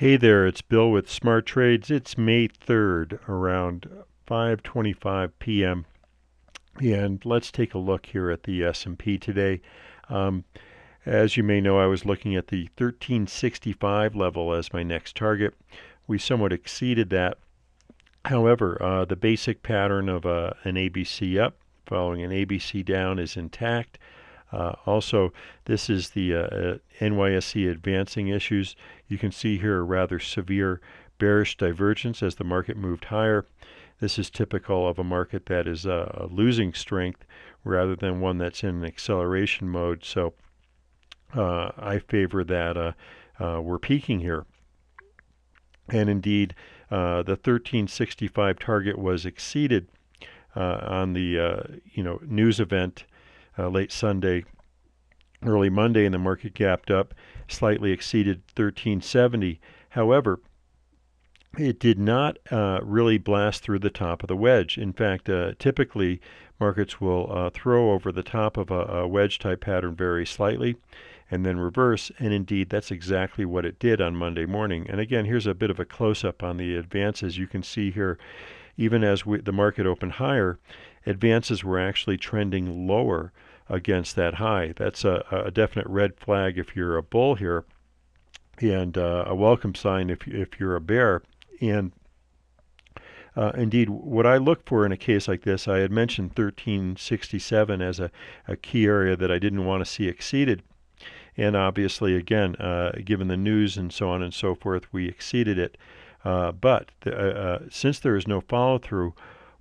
Hey there, it's Bill with Smart Trades. It's May 3rd around 5:25 p.m. and let's take a look here at the S&P today. Um, as you may know, I was looking at the 1365 level as my next target. We somewhat exceeded that. However, the basic pattern of an ABC up following an ABC down is intact. Also, this is the NYSE advancing issues. You can see here a rather severe bearish divergence as the market moved higher. This is typical of a market that is losing strength rather than one that's in an acceleration mode. So I favor that we're peaking here. And indeed, the 1365 target was exceeded on the news event late Sunday, early Monday, and the market gapped up, slightly exceeded 1370. However, it did not really blast through the top of the wedge. In fact, typically markets will throw over the top of a wedge type pattern very slightly and then reverse, and indeed that's exactly what it did on Monday morning. And again, here's a bit of a close-up on the advances. You can see here, even as the market opened higher, advances were actually trending lower against that high. That's a definite red flag if you're a bull here, and a welcome sign if you're a bear. And indeed, what I look for in a case like this, I had mentioned 1367 as a key area that I didn't want to see exceeded. And obviously, again, given the news and so on and so forth, we exceeded it. But since there is no follow-through,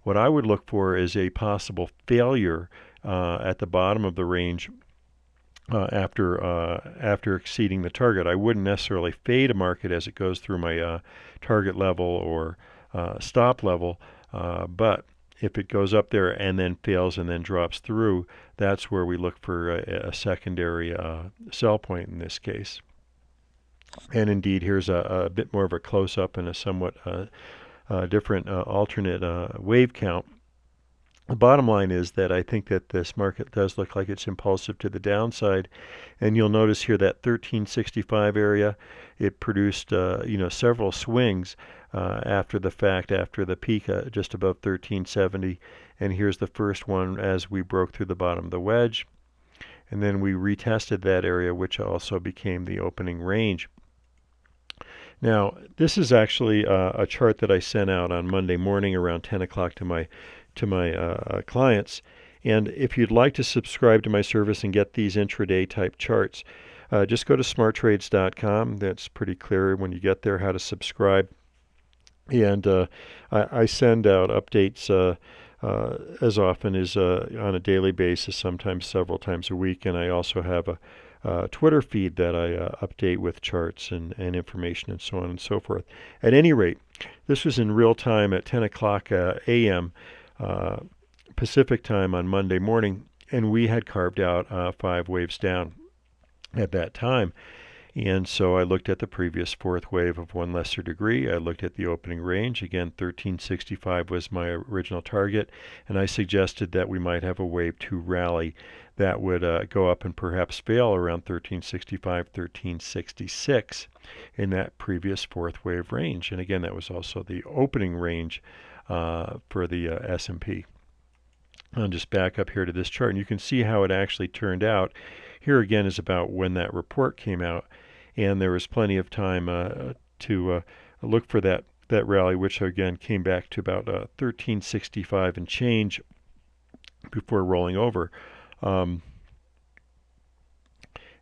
what I would look for is a possible failure at the bottom of the range after exceeding the target. I wouldn't necessarily fade a market as it goes through my target level or stop level, but if it goes up there and then fails and then drops through, that's where we look for a secondary sell point in this case. And indeed, here's a bit more of a close-up and a somewhat different alternate wave count. The bottom line is that I think that this market does look like it's impulsive to the downside, and you'll notice here that 1365 area, it produced several swings after the fact, after the peak just above 1370, and here's the first one as we broke through the bottom of the wedge, and then we retested that area, which also became the opening range. Now, this is actually a chart that I sent out on Monday morning around 10 o'clock to my clients. And if you'd like to subscribe to my service and get these intraday type charts, just go to smarttrades.com. That's pretty clear when you get there how to subscribe. And I send out updates as often as on a daily basis, sometimes several times a week. And I also have a Twitter feed that I update with charts and information and so on and so forth. At any rate, this was in real time at 10 o'clock a.m. Pacific time on Monday morning, and we had carved out 5 waves down at that time. And so I looked at the previous fourth wave of one lesser degree. I looked at the opening range. Again, 1365 was my original target, and I suggested that we might have a wave 2 rally that would go up and perhaps fail around 1365, 1366 in that previous fourth wave range. And again, that was also the opening range for the S&P. I'll just back up here to this chart, and you can see how it actually turned out. Here again is about when that report came out, and there was plenty of time to look for that rally, which again came back to about 1365 and change before rolling over. At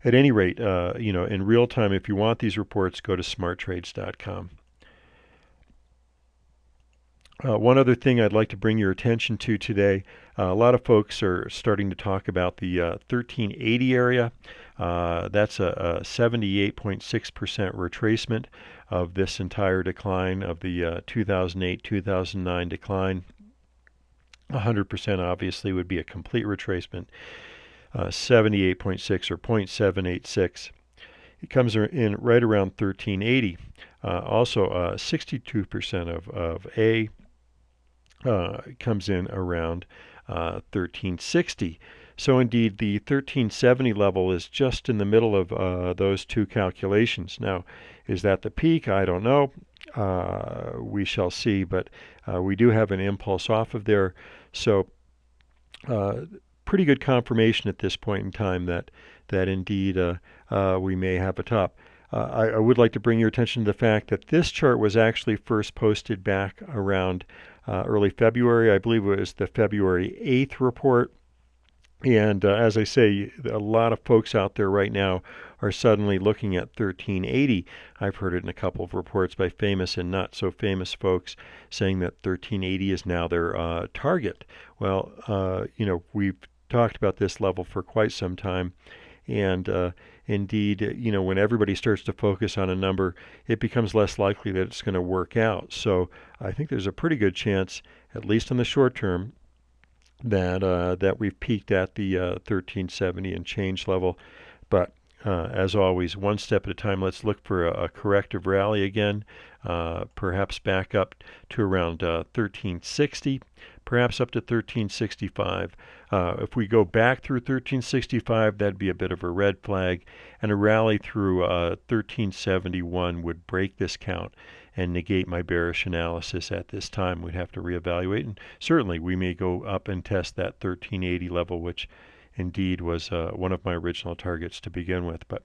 any rate, in real time, if you want these reports, go to smarttrades.com. One other thing I'd like to bring your attention to today, a lot of folks are starting to talk about the 1380 area. That's a 78.6% retracement of this entire decline of the 2008-2009 decline. 100% obviously would be a complete retracement. 78.6 or 0.786. It comes in right around 1380. Also, 62% of A comes in around 1360. So indeed, the 1370 level is just in the middle of those two calculations. Now, is that the peak? I don't know. We shall see, but we do have an impulse off of there. So pretty good confirmation at this point in time that indeed we may have a top. I would like to bring your attention to the fact that this chart was actually first posted back around early February. I believe it was the February 8th report. And as I say, a lot of folks out there right now are suddenly looking at 1380. I've heard it in a couple of reports by famous and not so famous folks saying that 1380 is now their target. Well, we've talked about this level for quite some time. And indeed, when everybody starts to focus on a number, it becomes less likely that it's going to work out. So I think there's a pretty good chance, at least in the short term, that we've peaked at the 1370 and change level. But as always, one step at a time. Let's look for a corrective rally again, perhaps back up to around 1360, perhaps up to 1365. If we go back through 1365, that'd be a bit of a red flag, and a rally through 1371 would break this count and negate my bearish analysis at this time. We'd have to reevaluate, and certainly we may go up and test that 1380 level, which indeed was one of my original targets to begin with. But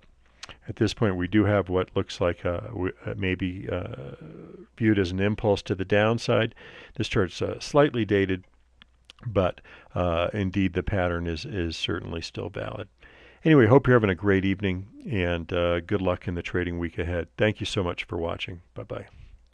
at this point, we do have what looks like maybe viewed as an impulse to the downside. This chart's slightly dated, but indeed the pattern is certainly still valid. Anyway, hope you're having a great evening, and good luck in the trading week ahead. Thank you so much for watching. Bye-bye.